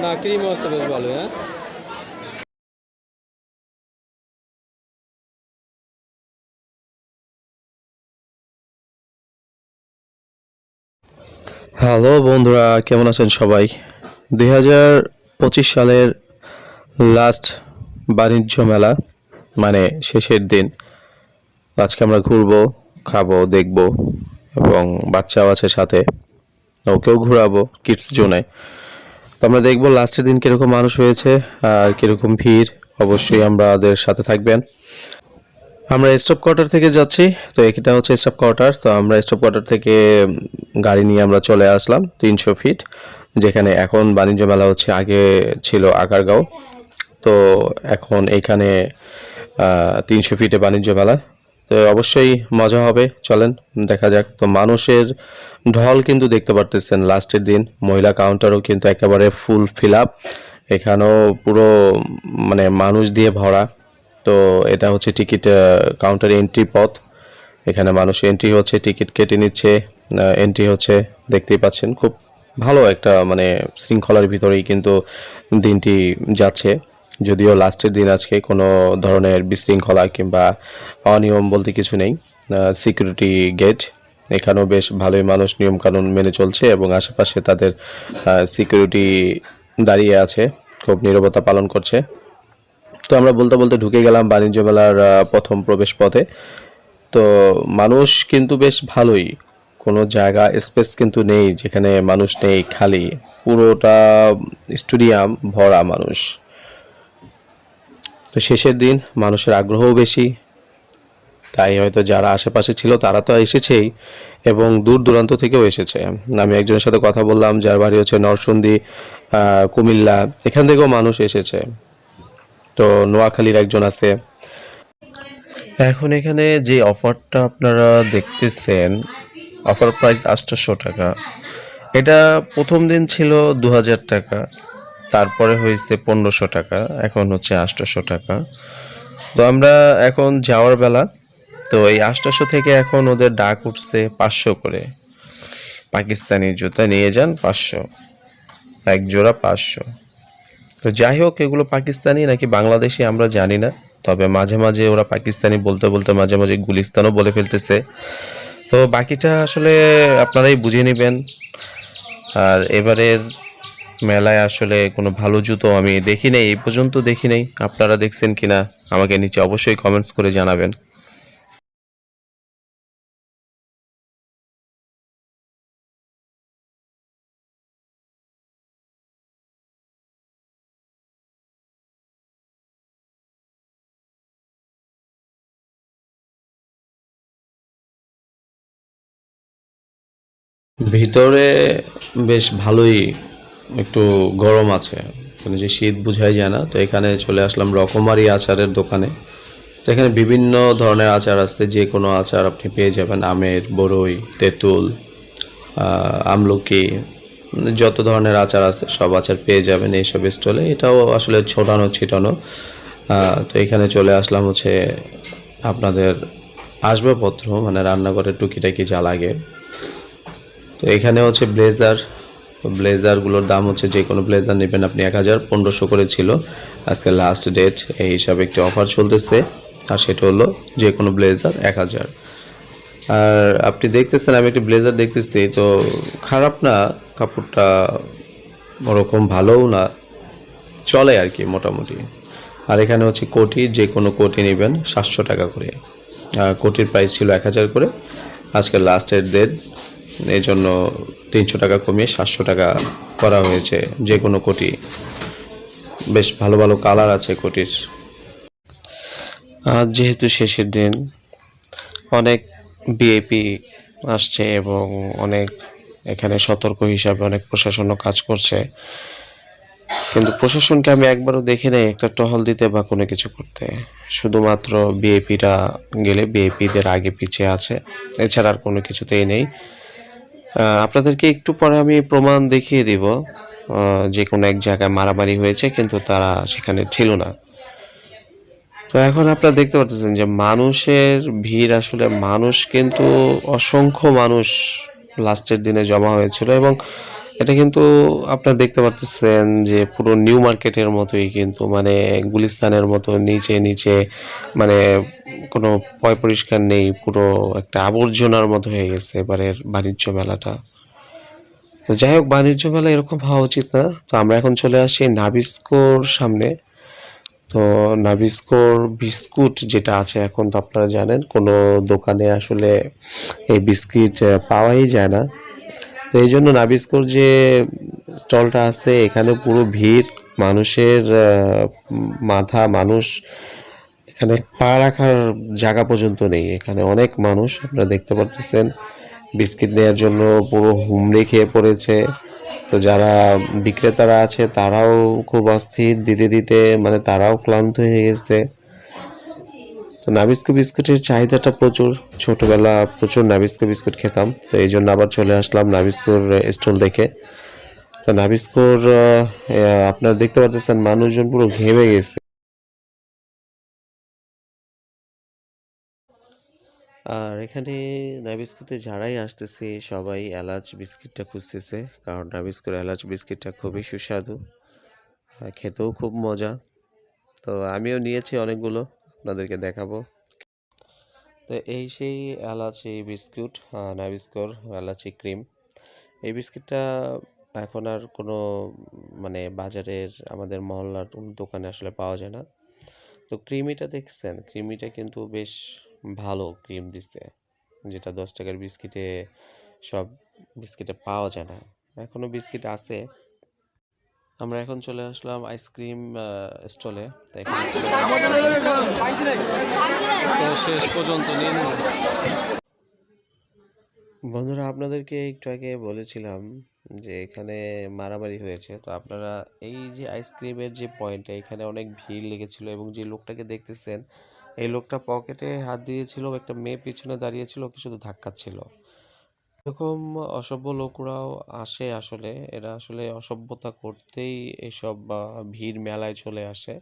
না ক্রিম আছে বেশ ভালো। হ্যাঁ হ্যালো বন্ধুরা, কেমন আছেন সবাই? 2025 সালের লাস্ট বাণিজ্য মেলা, মানে শেষের দিন। আজকে আমরা ঘুরবো, খাবো, দেখবো এবং বাচ্চাও আছে সাথে, ওকেও ঘোরাবো কিডস জোনে। তো আমরা দেখবো লাস্টের দিন কীরকম মানুষ হয়েছে আর কীরকম ভিড়। অবশ্যই আমাদের সাথে থাকবেন। আমরা স্টপ কোয়ার্টার থেকে যাচ্ছি। তো এটা হচ্ছে স্টপ কোয়ার্টার। তো আমরা স্টপ কোয়ার্টার থেকে গাড়ি নিয়ে আমরা চলে আসলাম 300 ফিট, যেখানে এখন বাণিজ্য মেলা হচ্ছে। আগে ছিল আগারগাঁও, তো এখন এইখানে 300 ফিটে বাণিজ্য মেলা। তো অবশ্যই মজা হবে, চলেন দেখা যাক। তো মানুষের ঢল কিন্তু দেখতে পারতেছেন লাস্টের দিন। মহিলা কাউন্টারও কিন্তু একেবারে ফুল ফিল আপ, এখানেও পুরো মানে মানুষ দিয়ে ভরা। তো এটা হচ্ছে টিকিট কাউন্টার এন্ট্রি পথ। এখানে মানুষ এন্ট্রি হচ্ছে, টিকিট কেটে নিচ্ছে, এন্ট্রি হচ্ছে। দেখতেই পাচ্ছেন খুব ভালো একটা মানে শৃঙ্খলার ভিতরেই কিন্তু দিনটি যাচ্ছে। যদিও লাস্টের দিন, আজকে কোনো ধরনের বিশৃঙ্খলা কিংবা অনিয়ম বলতে কিছু নেই। সিকিউরিটি গেট, এখানেও বেশ ভালোই মানুষ নিয়মকানুন মেনে চলছে এবং আশেপাশে তাদের সিকিউরিটি দাঁড়িয়ে আছে, খুব নীরবতা পালন করছে। তো আমরা বলতে বলতে ঢুকে গেলাম বাণিজ্য মেলার প্রথম প্রবেশ পথে। তো মানুষ কিন্তু বেশ ভালোই, কোনো জায়গা স্পেস কিন্তু নেই যেখানে মানুষ নেই, খালি পুরোটা স্টেডিয়াম ভরা মানুষ। তো শেষের দিন মানুষের আগ্রহও বেশি, তাই হয়তো যারা আশেপাশে ছিল তারা তো এসেছেই এবং দূর দূরান্ত থেকেও এসেছে। আমি একজনের সাথে কথা বললাম যার বাড়ি হচ্ছে নরসিংদী, কুমিল্লা, এখান থেকেও মানুষ এসেছে। তো নোয়াখালীর একজন আছে। এখন এখানে যে অফারটা আপনারা দেখতেছেন, অফার প্রাইস 800 টাকা। এটা প্রথম দিন ছিল 2000 টাকা, তারপরে হয়েছে 1500 টাকা, এখন হচ্ছে 800 টাকা। তো আমরা এখন যাওয়ার বেলা, তো এই 800 থেকে এখন ওদের ডাক উঠছে 500 করে। পাকিস্তানি জুতা নিয়ে যান 500, এক জোড়া 500। তো যাই হোক, এগুলো পাকিস্তানি নাকি বাংলাদেশি আমরা জানি না, তবে মাঝে মাঝে ওরা পাকিস্তানি বলতে বলতে মাঝে মাঝে গুলিস্তানও বলে ফেলতেছে। তো বাকিটা আসলে আপনারাই বুঝে নেবেন। আর এবারের মেলায় আসলে কোনো ভালো জুতো আমি দেখি নেই, এই পর্যন্ত দেখি নেই। আপনারা দেখছেন কিনা আমাকে নিচে অবশ্যই কমেন্টস করে জানাবেন। ভিতরে বেশ ভালোই একটু গরম আছে, মানে যে শীত বোঝাই যায় না। তো এখানে চলে আসলাম রকমারি আচারের দোকানে। তো এখানে বিভিন্ন ধরনের আচার আছে, যে কোনো আচার আপনি পেয়ে যাবেন। আমের, বরই, তেঁতুল, আমলকি, যত ধরনের আচার আছে সব আচার পেয়ে যাবেন এইসব স্টলে। এটাও আসলে ছোটানো ছিটানো। তো এখানে চলে আসলাম হচ্ছে আপনাদের আসবাবপত্র, মানে রান্নাঘরের টুকিটাকি যা লাগে। তো এখানে হচ্ছে ব্লেজার। তো ব্লেজারগুলোর দাম হচ্ছে, যে কোনো ব্লেজার নেবেন আপনি 1000, 1500 করে ছিল। আজকে লাস্ট ডেট, এই হিসাবে একটি অফার চলতেছে, আর সেটা হলো যে কোনো ব্লেজার 1000। আর আপনি দেখতেছেন আমি একটি ব্লেজার দেখতেছি, তো খারাপ না, কাপড়টা ওরকম ভালোও না, চলে আর কি মোটামুটি। আর এখানে হচ্ছে কোটি, যে কোনো কোটি নেবেন 700 টাকা করে। কোটির প্রাইস ছিল 1000 করে, আজকে লাস্টের ডেট, এই জন্য 300 টাকা কমিয়ে 700 টাকা করা হয়েছে যে কোনো কোটি। বেশ ভালো ভালো কালার আছে কোটির। আজ যেহেতু শেষের দিন, অনেক ভিআইপি আসছে এবং অনেক এখানে সতর্ক হিসাবে অনেক প্রশাসনও কাজ করছে, কিন্তু প্রশাসনকে আমি একবারও দেখি নাই একটা টহল দিতে বা কোনো কিছু করতে। শুধুমাত্র ভিআইপিরা গেলে ভিআইপিদের আগে পিছিয়ে আছে, এছাড়া আর কোনো কিছুতেই নেই। আপনাদেরকে একটু পরে আমি প্রমাণ দেখিয়ে দিব, যে কোনো এক জায়গায় মারামারি হয়েছে কিন্তু তারা সেখানে ছিল না। তো এখন আপনারা দেখতে পাচ্ছেন যে মানুষের ভিড়, আসলে মানুষ কিন্তু অসংখ্য মানুষ লাস্টের দিনে জমা হয়েছিল এবং এটা কিন্তু আপনারা দেখতে পারতেছেন যে পুরো নিউ মার্কেটের মতোই, কিন্তু মানে গুলিস্তানের মতো নিচে নিচে, মানে কোনো পয় পরিষ্কার নেই, পুরো একটা আবর্জনার মতো হয়ে গেছে এবারের বাণিজ্য মেলাটা। তো যাই হোক, বাণিজ্য মেলা এরকম হওয়া উচিত না। তো আমরা এখন চলে আসি নাবিস্কোর সামনে। তো নাবিস্কোর বিস্কুট যেটা আছে, এখন তো আপনারা জানেন কোনো দোকানে আসলে এই বিস্কিট পাওয়াই যায় না। তো এই জন্য নাবিস্কোর যে স্টলটা আছে এখানে পুরো ভিড়, মানুষের মাথা মানুষ, এখানে পা রাখার জায়গা পর্যন্ত নেই। এখানে অনেক মানুষ আপনারা দেখতে পাচ্ছেন বিস্কিট নেওয়ার জন্য পুরো হুমড়ি খেয়ে পড়েছে। তো যারা বিক্রেতারা আছে তারাও খুব অস্থির দিতে দিতে, মানে তারাও ক্লান্ত হয়ে গেছে। তো নাবিস্কো বিস্কুটের চাহিদাটা প্রচুর, ছোটবেলা প্রচুর নাবিস্কো বিস্কুট খেতাম, তো এই জন্য আবার চলে আসলাম নাবিস্কোর স্টল দেখে। তো নাবিস্কোর আপনারা দেখতে পাচ্ছেন মানুষজন পুরো ঘেমে গেছে। আর এখানে নাবিস্কোতে যারাই আসতেছে সবাই এলাচ বিস্কিটটা খুঁজতেছে, কারণ নাবিস্কোর এলাচ বিস্কিটটা খুবই সুস্বাদু, খেতেও খুব মজা। তো আমিও নিয়েছি অনেকগুলো, আপনাদেরকে দেখাবো। তো এই সেই এলাচি বিস্কুট, নাবিস্কোর এলাচি ক্রিম। এই বিস্কিটটা এখন আর কোনো মানে বাজারের আমাদের মহল্লার দোকানে আসলে পাওয়া যায় না। তো ক্রিমিটা দেখছেন, ক্রিমিটা কিন্তু বেশ ভালো ক্রিম দিচ্ছে, যেটা 10 টাকার বিস্কিটে সব বিস্কিটে পাওয়া যায় না। এখনও বিস্কিট আছে। আমরা এখন চলে আসলাম আইসক্রিম স্টলে। তো শেষ পর্যন্ত নিয়ে নিলাম। বন্ধুরা, আপনাদেরকে একটু আগে বলেছিলাম যে এখানে মারামারি হয়েছে। তো আপনারা এই যে আইসক্রিমের যে পয়েন্টটা, এখানে অনেক ভিড় লেগেছিল, এবং যে লোকটাকে দেখতেছেন এই লোকটা পকেটে হাত দিয়েছিল, একটা মেয়ে পিছনে দাঁড়িয়েছিল, ওকে শুধু ধাক্কাচ্ছিল। এরকম অসভ্য লোকরাও আসে আসলে, এরা আসলে অসভ্যতা করতেই এসব ভিড় মেলায় চলে আসে।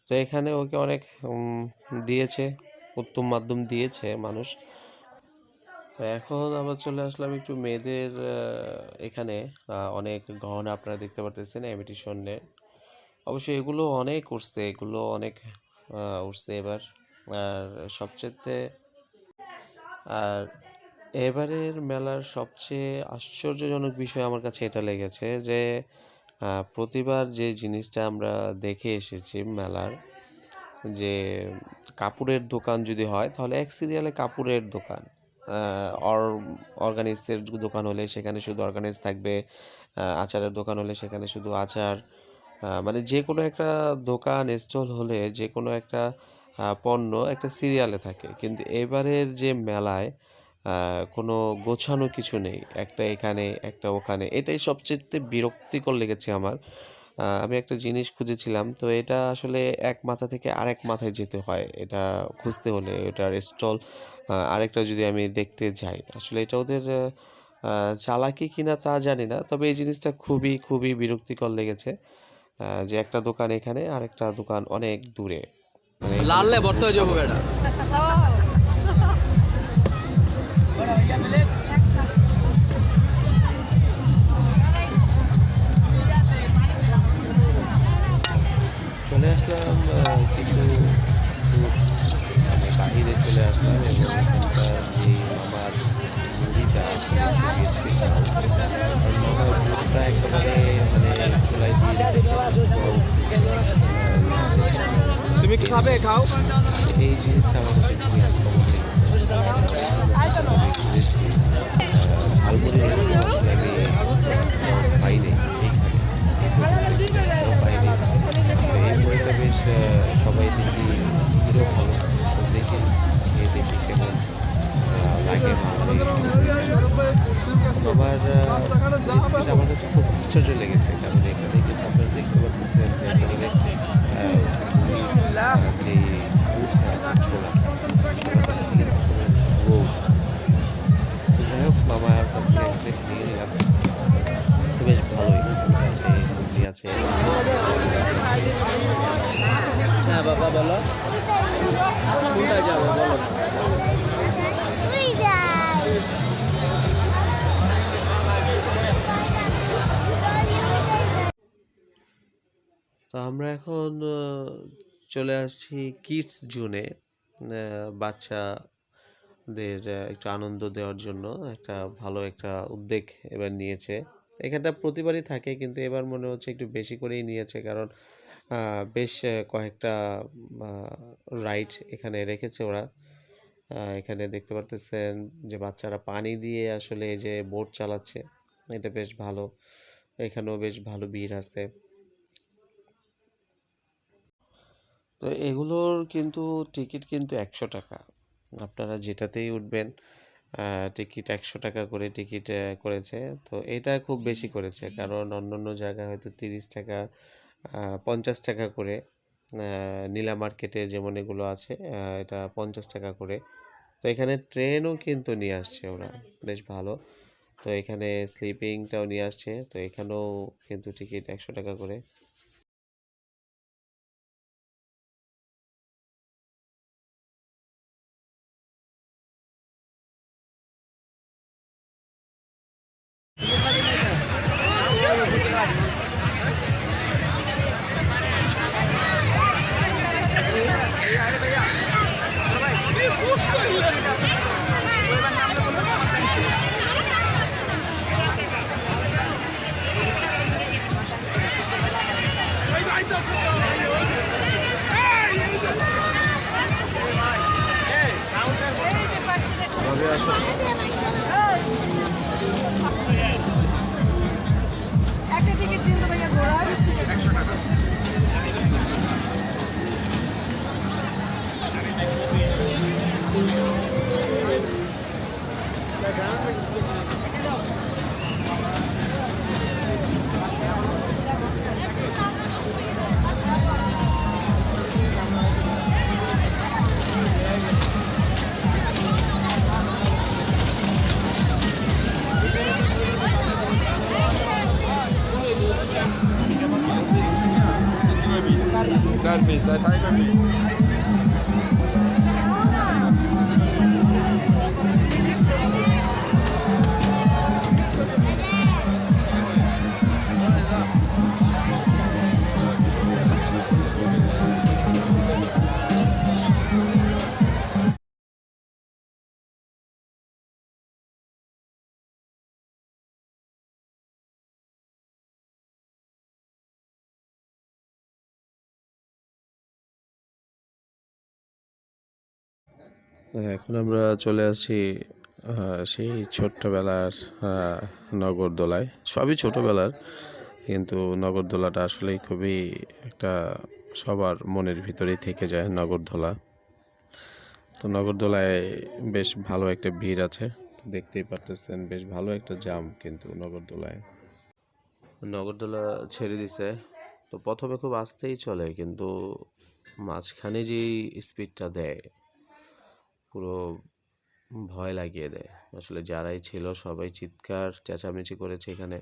তো এখানে ওকে অনেক দিয়েছে, উত্তম মাধ্যম দিয়েছে মানুষ। তো এখন আমরা চলে আসলাম একটু মেয়েদের এখানে। অনেক গহনা আপনারা দেখতে পারতেছেন ইমিটেশনের। অবশ্যই এগুলো অনেক উঠছে, এগুলো অনেক উঠছে এবার। আর সবচেয়ে আর এবারের মেলার সবচেয়ে আশ্চর্যজনক বিষয় আমার কাছে এটা লেগেছে যে প্রতিবার যে জিনিসটা আমরা দেখে এসেছি মেলার, যে কাপড়ের দোকান যদি হয় তাহলে এক সিরিয়ালে কাপড়ের দোকান, অর্গানিক্সের দোকান হলে সেখানে শুধু অর্গানিক্স থাকবে, আচারের দোকান হলে সেখানে শুধু আচার, মানে যে কোনো একটা দোকান স্টল হলে যে কোনো একটা পণ্য একটা সিরিয়ালে থাকে। কিন্তু এবারের যে মেলায় কোনো গোছানো কিছু নেই, একটা এখানে একটা ওখানে, এটাই সবচেয়ে বিরক্তিকর লেগেছে আমার। আমি একটা জিনিস খুঁজেছিলাম, তো এটা আসলে এক মাথা থেকে আরেক মাথায় যেতে হয় এটা খুঁজতে হলে, এটার স্টল আরেকটা যদি আমি দেখতে যাই, আসলে এটা ওদের চালাকি কিনা তা জানি না, তবে এই জিনিসটা খুবই খুবই বিরক্তিকর লেগেছে, যে একটা দোকান এখানে আর একটা দোকান অনেক দূরে, মানে লাললে বর্ত হয়ে যাবো এটা। চলে আসলাম কিছু দূর, মানে বাহিরে চলে আসলাম, এবং এখানকার যে মামার মুড়িটা স্পেশাল, মামার মুড়িটা একেবারে মানে চুলাই তুমি কি খাবে খাও, এই জিনিসটা আমার কাছে খুবই আনকমন লেগেছে। ঝালমুড়ি আমি পাইনি এইখানে, পাইনি। এই মুড়িটা বেশ সবাই দেখি হিরো ভালো, তো দেখি এই দেখি কেমন লাগে। আমার রেসিপিটা আমার কাছে খুব আশ্চর্য লেগেছে, কারণ এখানে কিন্তু আপনারা দেখতে পাচ্ছেন যে একেবারে যে আছে ছোলা, যাই হোক মামার কাছ থেকে নিয়ে নিলাম, বেশ ভালোই আছে, মুরগি আছে। হ্যাঁ বাবা বলো, কোনটায় যাবে বলো। তো আমরা এখন চলে আসছি কিডস জোনে। বাচ্চাদের একটু আনন্দ দেওয়ার জন্য একটা ভালো একটা উদ্যোগ এবার নিয়েছে। এখানটা প্রতিবারই থাকে, কিন্তু এবার মনে হচ্ছে একটু বেশি করেই নিয়েছে, কারণ বেশ কয়েকটা রাইড এখানে রেখেছে ওরা। এখানে দেখতে পারতেছেন যে বাচ্চারা পানি দিয়ে আসলে এই যে বোট চালাচ্ছে, এটা বেশ ভালো। এখানেও বেশ ভালো ভিড় আছে। তো এগুলোর কিন্তু টিকিট কিন্তু 100 টাকা। আপনারা যেটাতেই উঠবেন টিকিট 100 টাকা করে টিকিট করেছে। তো এটা খুব বেশি করেছে, কারণ অন্য জায়গায় হয়তো 30 টাকা 50 টাকা করে। নীলা মার্কেটে যেমন এগুলো আছে এটা 50 টাকা করে। তো এখানে ট্রেনও কিন্তু নিয়ে আসছে ওরা, বেশ ভালো। তো এখানে স্লিপিংটাও নিয়ে আসছে, তো এখানেও কিন্তু টিকিট 100 টাকা করে। একটা টিকিট দিন তো ভাইয়া ঘোরার 100 টাকা। Service, that type of thing. এখন আমরা চলে আসি সেই ছোট্টবেলার নগরদোলায়। সবই ছোটবেলার, কিন্তু নগরদোলাটা আসলেই খুবই একটা সবার মনের ভিতরেই থেকে যায় নগরদোলা। তো নগরদোলায় বেশ ভালো একটা ভিড় আছে, দেখতেই পারতেছেন বেশ ভালো একটা জাম কিন্তু নগরদোলা ছেড়ে দিছে। তো প্রথমে খুব আস্তেই চলে, কিন্তু মাঝখানে যেই স্পিডটা দেয় পুরো ভয় লাগিয়ে দেয়। আসলে যারাই ছিল সবাই চিৎকার চেঁচামেচি করেছে এখানে।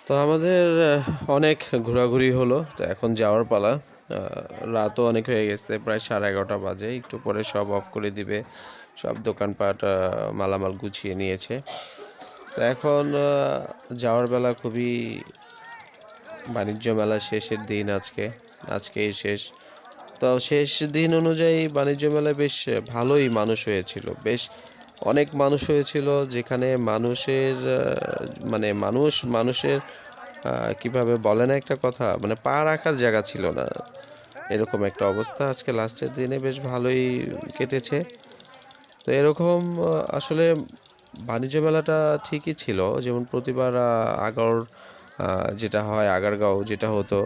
তো আমাদের অনেক ঘোরাঘুরি হলো, তো এখন যাওয়ার পালা। রাতও অনেক হয়ে গেছে, প্রায় 11:30 বাজে। একটু পরে সব অফ করে দিবে, সব দোকানপাট মালামাল গুছিয়ে নিয়েছে। তো এখন যাওয়ার বেলা খুবই বাণিজ্য মেলা শেষের দিন আজকেই শেষ। তো শেষ দিন অনুযায়ী বাণিজ্য মেলায় বেশ ভালোই মানুষ হয়েছিল, বেশ অনেক মানুষ হয়েছিল, যেখানে মানুষের মানে মানুষের কিভাবে বলে না একটা কথা, মানে পা রাখার জায়গা ছিল না, এরকম একটা অবস্থা। আজকে লাস্টের দিনে বেশ ভালোই কেটেছে। তো এরকম আসলে বাণিজ্য মেলাটা ঠিকই ছিল, যেমন প্রতিবার যেটা হয় আগারগাঁও যেটা হতো,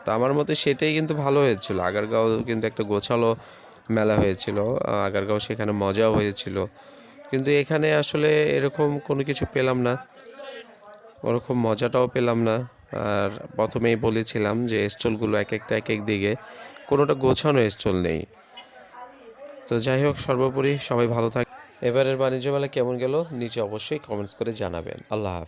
তো আমার মতে সেটাই কিন্তু ভালো হয়েছিল। আগারগাঁও কিন্তু একটা গোছালো মেলা হয়েছিল, আগারগাঁও সেখানে মজাও হয়েছিল, কিন্তু এখানে আসলে এরকম কোনো কিছু পেলাম না। ওরকম মজাটাও পেলাম না। আর প্রথমেই বলেছিলাম যে স্টলগুলো এক একটা এক এক দিকে, কোনোটা গোছানো স্টল নেই। তো যাই হোক, সর্বোপরি সবাই ভালো থাক। এবারের বাণিজ্য মেলা কেমন গেল নিচে অবশ্যই কমেন্টস করে জানাবেন। আল্লাহ হাফেজ।